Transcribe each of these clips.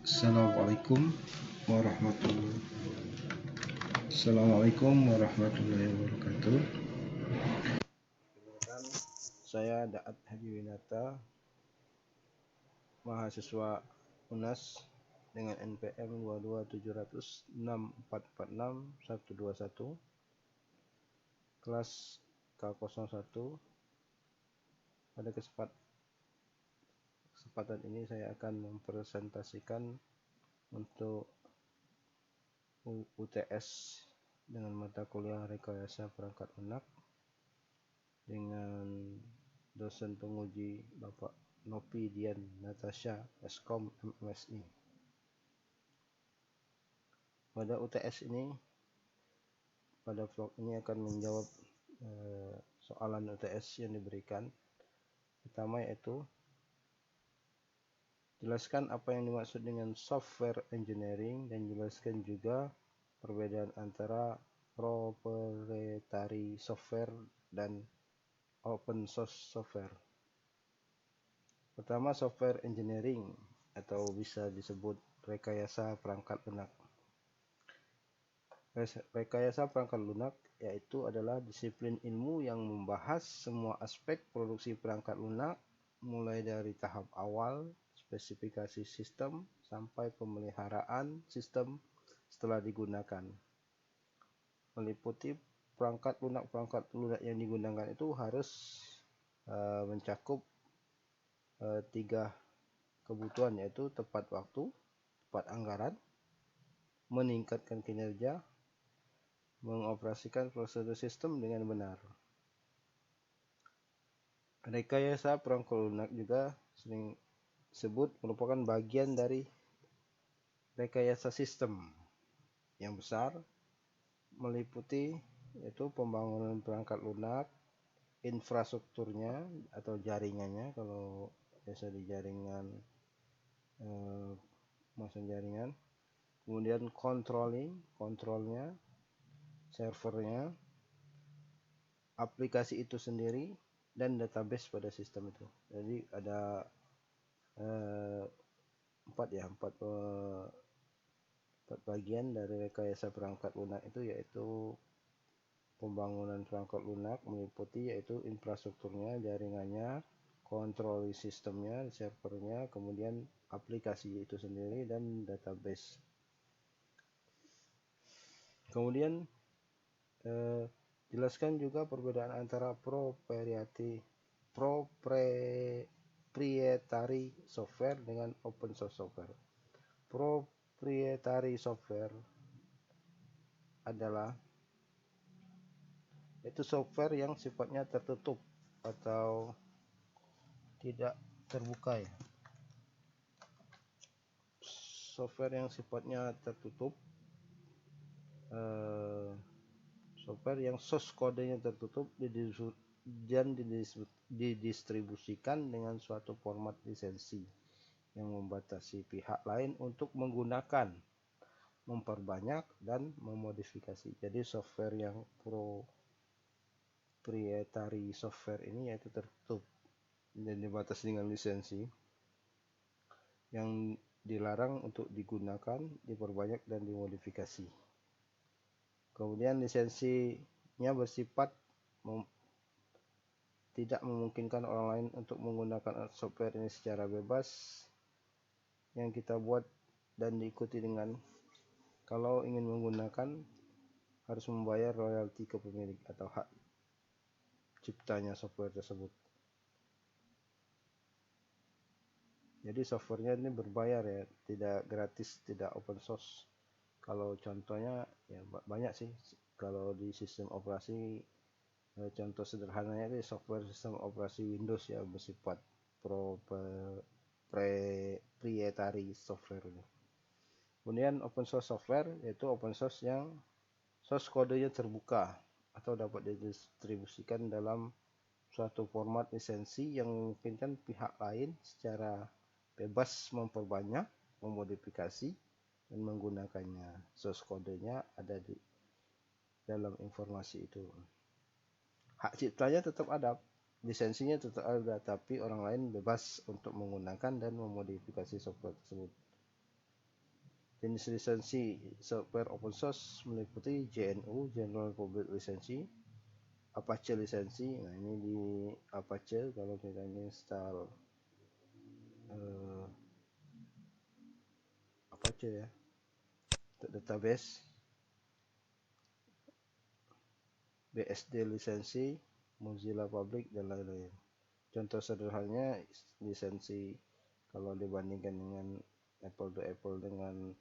Assalamualaikum warahmatullahi wabarakatuh. Perkenalkan, saya Daat Hadi Winata, mahasiswa UNAS dengan NPM 2270064461121, kelas K01. Pada kesempatan ini saya akan mempresentasikan untuk UTS dengan mata kuliah rekayasa perangkat lunak dengan dosen penguji Bapak Nopi Dian Natasha Eskom MSI. Pada UTS ini, pada vlog ini akan menjawab soalan UTS yang diberikan. Pertama yaitu jelaskan apa yang dimaksud dengan software engineering dan jelaskan juga perbedaan antara proprietary software dan open source software. Pertama, software engineering atau bisa disebut rekayasa perangkat lunak. Rekayasa perangkat lunak yaitu adalah disiplin ilmu yang membahas semua aspek produksi perangkat lunak mulai dari tahap awal, spesifikasi sistem, sampai pemeliharaan sistem setelah digunakan. Meliputi perangkat lunak yang digunakan itu harus mencakup 3 kebutuhan, yaitu tepat waktu, tepat anggaran, meningkatkan kinerja, mengoperasikan prosedur sistem dengan benar. Rekayasa perangkat lunak juga sering disebut merupakan bagian dari rekayasa sistem yang besar, meliputi yaitu pembangunan perangkat lunak, infrastrukturnya atau jaringannya, kalau biasa di jaringan jaringan, kemudian kontrolnya, servernya, aplikasi itu sendiri, dan database pada sistem itu. Jadi ada 4 bagian dari rekayasa perangkat lunak itu, yaitu pembangunan perangkat lunak meliputi yaitu infrastrukturnya, jaringannya, kontrol sistemnya, servernya, kemudian aplikasi itu sendiri, dan database. Kemudian jelaskan juga perbedaan antara proprietary software dengan open source software. Proprietary software adalah itu software yang sifatnya tertutup atau tidak terbuka ya. Software yang sifatnya tertutup, software yang source kodenya tertutup dan didistribusikan dengan suatu format lisensi yang membatasi pihak lain untuk menggunakan, memperbanyak, dan memodifikasi. Jadi software yang proprietary software ini yaitu tertutup dan dibatasi dengan lisensi yang dilarang untuk digunakan, diperbanyak, dan dimodifikasi. Kemudian lisensinya bersifat tidak memungkinkan orang lain untuk menggunakan software ini secara bebas yang kita buat dan diikuti dengan, kalau ingin menggunakan harus membayar royalti ke pemilik atau hak ciptanya software tersebut. Jadi softwarenya ini berbayar ya, tidak gratis, tidak open source. Kalau contohnya ya banyak sih. Kalau di sistem operasi, contoh sederhananya itu software sistem operasi Windows ya, bersifat proprietary software ini. Kemudian open source software yaitu open source yang source kodenya terbuka atau dapat didistribusikan dalam suatu format lisensi yang memungkinkan pihak lain secara bebas memperbanyak, memodifikasi, dan menggunakannya. Source kodenya ada di dalam informasi itu. Hak ciptanya tetap ada, lisensinya tetap ada, tapi orang lain bebas untuk menggunakan dan memodifikasi software tersebut. Jenis lisensi software open source meliputi GNU General Public License, Apache lisensi. Nah, ini di Apache kalau kita install Apache ya untuk database, BSD lisensi, Mozilla Public dan lain-lain. Contoh sederhananya lisensi kalau dibandingkan dengan apple to apple dengan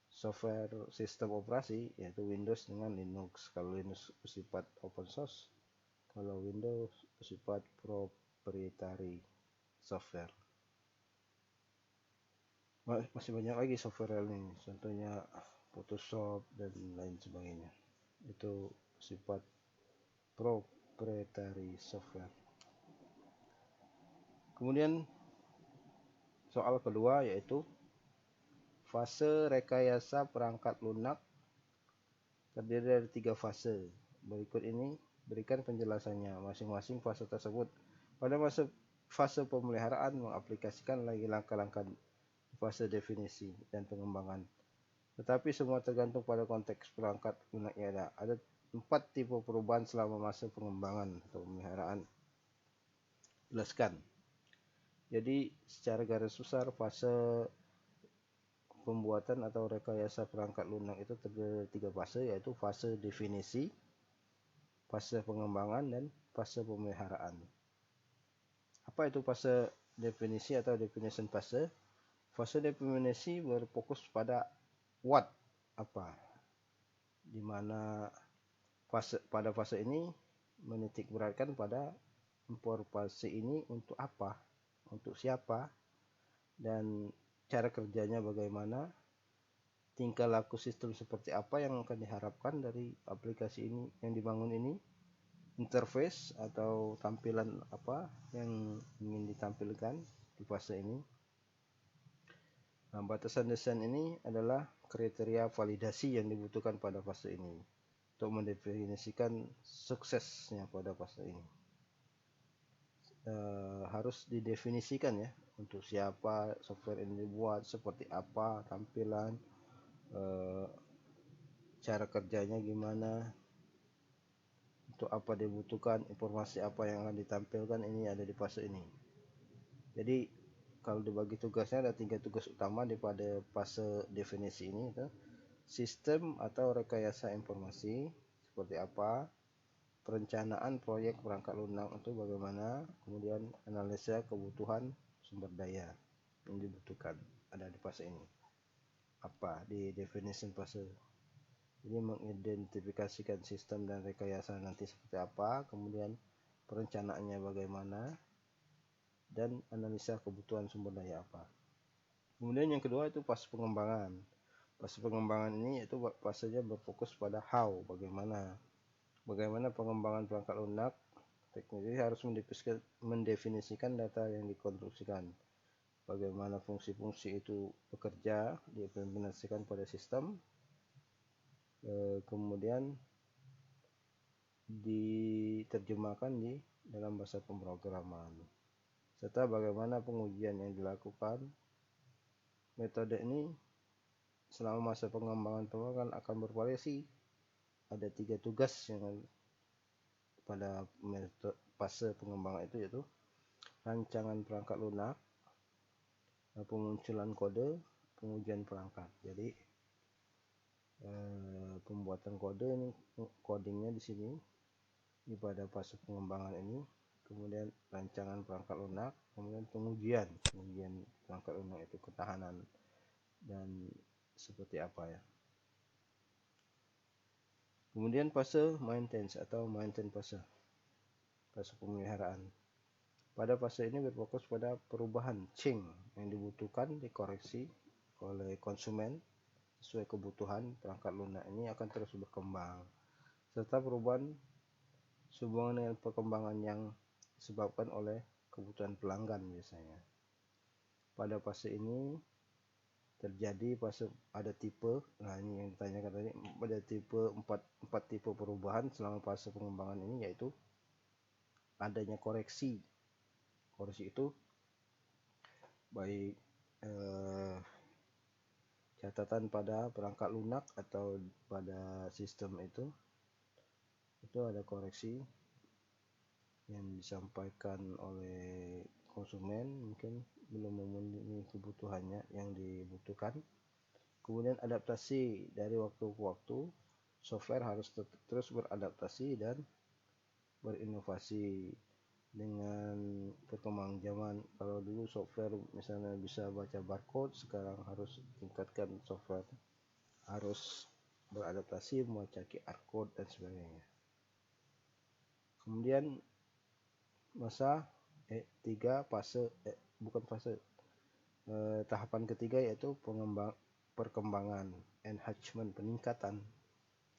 software sistem operasi, yaitu Windows dengan Linux. Kalau Linux bersifat open source, kalau Windows bersifat proprietary software. Masih banyak lagi software ini, contohnya Photoshop dan lain sebagainya, itu bersifat proprietary software. Kemudian soal kedua yaitu fase rekayasa perangkat lunak terdiri dari 3 fase. Berikut ini berikan penjelasannya masing-masing fase tersebut. Pada fase pemeliharaan mengaplikasikan lagi langkah-langkah fase definisi dan pengembangan. Tetapi semua tergantung pada konteks perangkat lunak yang ada. 4 tipe perubahan selama masa pengembangan atau pemeliharaan. Jelaskan. Jadi secara garis besar fase pembuatan atau rekayasa perangkat lunak itu terdiri dari 3 fase, yaitu fase definisi, fase pengembangan, dan fase pemeliharaan. Apa itu fase definisi atau definition fase? Fase definisi berfokus pada what, apa, dimana pada fase ini menitik beratkan pada informasi ini untuk apa, untuk siapa, dan cara kerjanya bagaimana, tingkah laku sistem seperti apa yang akan diharapkan dari aplikasi ini yang dibangun ini, interface atau tampilan apa yang ingin ditampilkan di fase ini. Nah, batasan desain ini adalah kriteria validasi yang dibutuhkan pada fase ini untuk mendefinisikan suksesnya pada fase ini. Harus didefinisikan ya, untuk siapa software ini dibuat, seperti apa tampilan, cara kerjanya gimana, untuk apa dibutuhkan, informasi apa yang akan ditampilkan, ini ada di fase ini. Jadi kalau dibagi tugasnya ada 3 tugas utama pada fase definisi ini, itu sistem atau rekayasa informasi seperti apa, perencanaan proyek perangkat lunak itu bagaimana, kemudian analisa kebutuhan sumber daya yang dibutuhkan ada di fase ini. Apa di definition fase ini mengidentifikasikan sistem dan rekayasa nanti seperti apa, kemudian perencanaannya bagaimana, dan analisa kebutuhan sumber daya apa. Kemudian yang kedua itu fase pengembangan. Fase pengembangan ini yaitu fasenya berfokus pada how, bagaimana pengembangan perangkat lunak. Teknologi harus mendefinisikan data yang dikonstruksikan, bagaimana fungsi-fungsi itu bekerja, diimplementasikan pada sistem, kemudian diterjemahkan di dalam bahasa pemrograman, serta bagaimana pengujian yang dilakukan. Metode ini selama masa pengembangan akan bervariasi. Ada 3 tugas yang pada fase pengembangan itu, yaitu rancangan perangkat lunak, pemunculan kode, pengujian perangkat. Jadi pembuatan kode ini, codingnya di sini pada fase pengembangan ini, kemudian rancangan perangkat lunak, kemudian pengujian perangkat lunak itu ketahanan dan seperti apa ya. Kemudian fase maintenance atau maintenance fase pemeliharaan. Pada fase ini berfokus pada perubahan change yang dibutuhkan dikoreksi oleh konsumen sesuai kebutuhan perangkat lunak ini akan terus berkembang, serta perubahan sehubungan dengan perkembangan yang disebabkan oleh kebutuhan pelanggan biasanya. Pada fase ini terjadi ada tipe, nah ini yang ditanyakan tadi, ada tipe 4 tipe perubahan selama fase pengembangan ini, yaitu adanya koreksi itu baik catatan pada perangkat lunak atau pada sistem itu ada koreksi yang disampaikan oleh konsumen mungkin belum memenuhi kebutuhannya yang dibutuhkan. Kemudian adaptasi dari waktu ke waktu, software harus terus beradaptasi dan berinovasi dengan perkembangan zaman. Kalau dulu software misalnya bisa baca barcode, sekarang harus tingkatkan software harus beradaptasi membaca QR code dan sebagainya. Kemudian tahapan ketiga yaitu perkembangan, enhancement, peningkatan.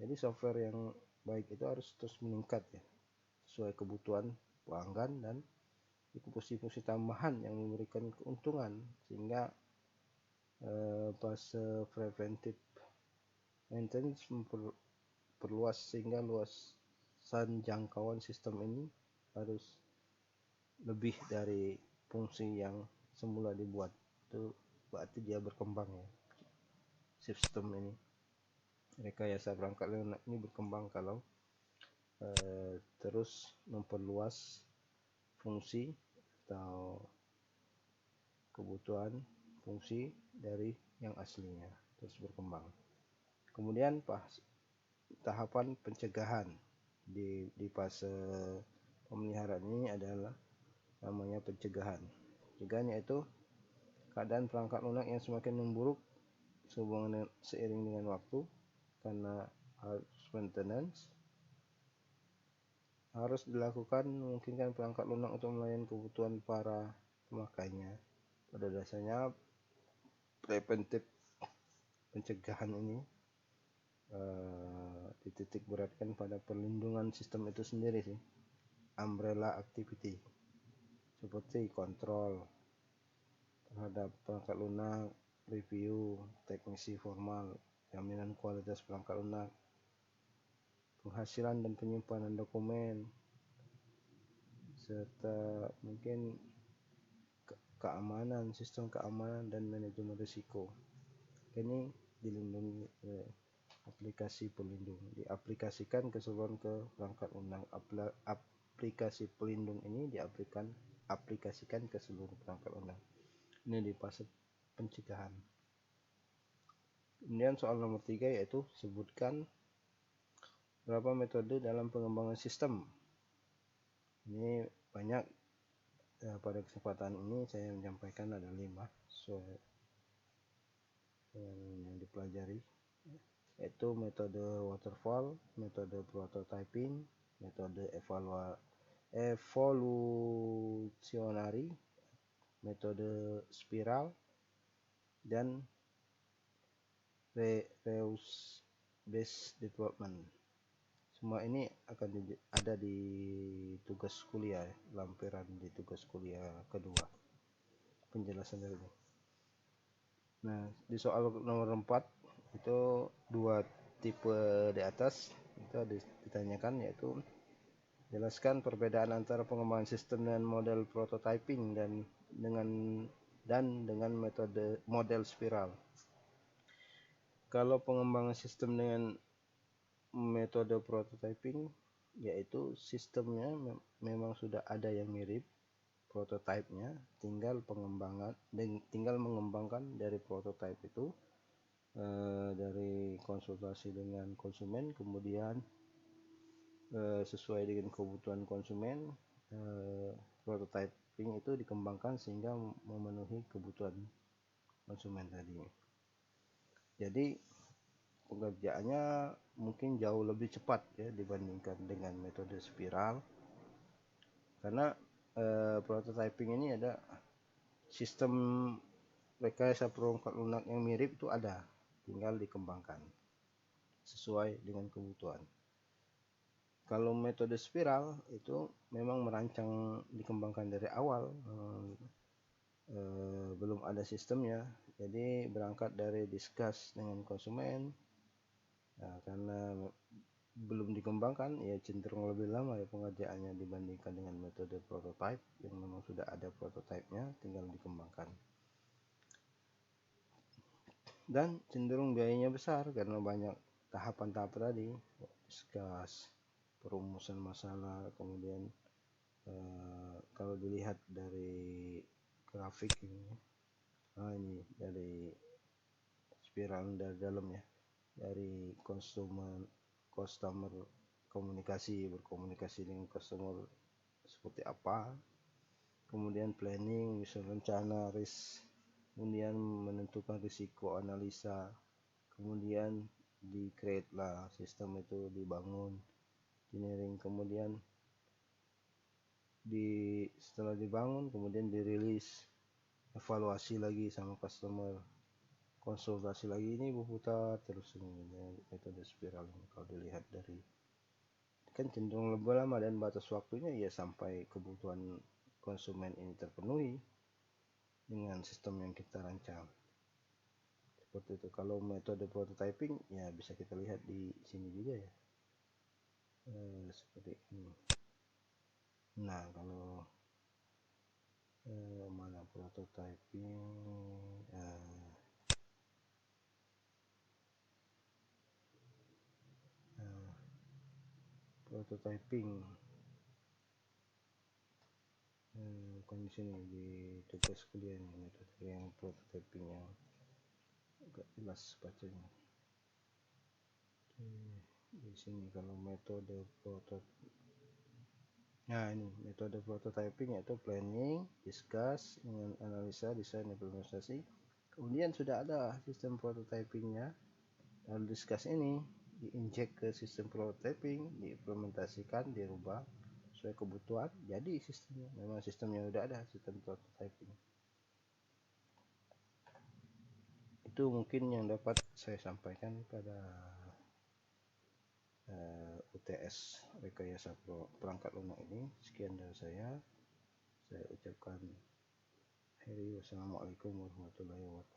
Jadi software yang baik itu harus terus meningkat ya, sesuai kebutuhan pelanggan dan fungsi-fungsi tambahan yang memberikan keuntungan, sehingga fase preventive maintenance memperluas sehingga luasan jangkauan sistem ini harus lebih dari fungsi yang semula dibuat. Itu berarti dia berkembang ya, sistem ini, rekayasa perangkat lunak ini berkembang kalau terus memperluas fungsi atau kebutuhan fungsi dari yang aslinya, terus berkembang. Kemudian tahapan pencegahan di fase pemeliharaan ini adalah namanya pencegahan. Pencegahan yaitu keadaan perangkat lunak yang semakin memburuk seiring dengan waktu karena harus maintenance harus dilakukan, memungkinkan perangkat lunak untuk melayani kebutuhan para pemakainya. Pada dasarnya preventif pencegahan ini dititik beratkan pada perlindungan sistem itu sendiri sih, umbrella activity seperti kontrol terhadap perangkat lunak, review, teknisi formal, jaminan kualitas perangkat lunak, penghasilan dan penyimpanan dokumen, serta mungkin keamanan, sistem keamanan dan manajemen risiko. Ini dilindungi oleh aplikasi pelindung, diaplikasikan keseluruhan ke perangkat lunak. Aplikasi pelindung ini diaplikasikan ke seluruh perangkat lunak. Ini di fase pencegahan. Kemudian soal nomor 3 yaitu sebutkan berapa metode dalam pengembangan sistem. Ini banyak, pada kesempatan ini saya menyampaikan ada 5 sesuai yang dipelajari, yaitu metode waterfall, metode prototyping, metode evolusionari, metode spiral, dan reuse based development. Semua ini akan ada di tugas kuliah, lampiran di tugas kuliah kedua, penjelasan dari ini. Nah, di soal nomor 4 itu 2 tipe di atas itu ditanyakan, yaitu jelaskan perbedaan antara pengembangan sistem dengan model prototyping dan dengan metode model spiral. Kalau pengembangan sistem dengan metode prototyping, yaitu sistemnya memang sudah ada yang mirip prototipenya, tinggal mengembangkan dari prototype itu, dari konsultasi dengan konsumen, kemudian sesuai dengan kebutuhan konsumen, prototyping itu dikembangkan sehingga memenuhi kebutuhan konsumen tadi. Jadi pengerjaannya mungkin jauh lebih cepat ya dibandingkan dengan metode spiral, karena prototyping ini ada sistem rekayasa perangkat lunak yang mirip itu ada, tinggal dikembangkan sesuai dengan kebutuhan. Kalau metode spiral itu memang merancang, dikembangkan dari awal, belum ada sistemnya, jadi berangkat dari discuss dengan konsumen. Nah, karena belum dikembangkan, ya cenderung lebih lama ya pengerjaannya dibandingkan dengan metode prototype yang memang sudah ada prototipenya, tinggal dikembangkan. dan cenderung biayanya besar karena banyak tahapan-tahap tadi, discuss, perumusan masalah, kemudian kalau dilihat dari grafik ini, ini dari spiral dari dalam ya, dari customer berkomunikasi dengan customer seperti apa, kemudian planning, misal rencana, risk, kemudian menentukan risiko, analisa, kemudian di create lah sistem itu, dibangun engineering, kemudian setelah dibangun kemudian dirilis, evaluasi lagi sama customer, konsultasi lagi, ini berputar terus ini metode spiral ini. Kalau dilihat dari kan cenderung lebih lama dan batas waktunya ya sampai kebutuhan konsumen ini terpenuhi dengan sistem yang kita rancang. Seperti itu. Kalau metode prototyping ya bisa kita lihat di sini juga ya, seperti ini. Nah, kalau mana prototyping, prototyping bukan di sini, di tugas kuliah ini metode yang prototyping yang agak jelas bacanya. Di sini kalau metode prototyping, nah ini metode prototyping yaitu planning, discuss, dengan analisa, desain, implementasi. Kemudian sudah ada sistem prototypingnya, lalu discuss ini diinjek ke sistem prototyping, diimplementasikan, dirubah sesuai kebutuhan, jadi sistemnya. Memang sistemnya udah ada, sistem prototyping. Itu mungkin yang dapat saya sampaikan pada UTS rekayasa perangkat lunak ini. Sekian dari saya ucapkan akhiri, wassalamualaikum warahmatullahi wabarakatuh.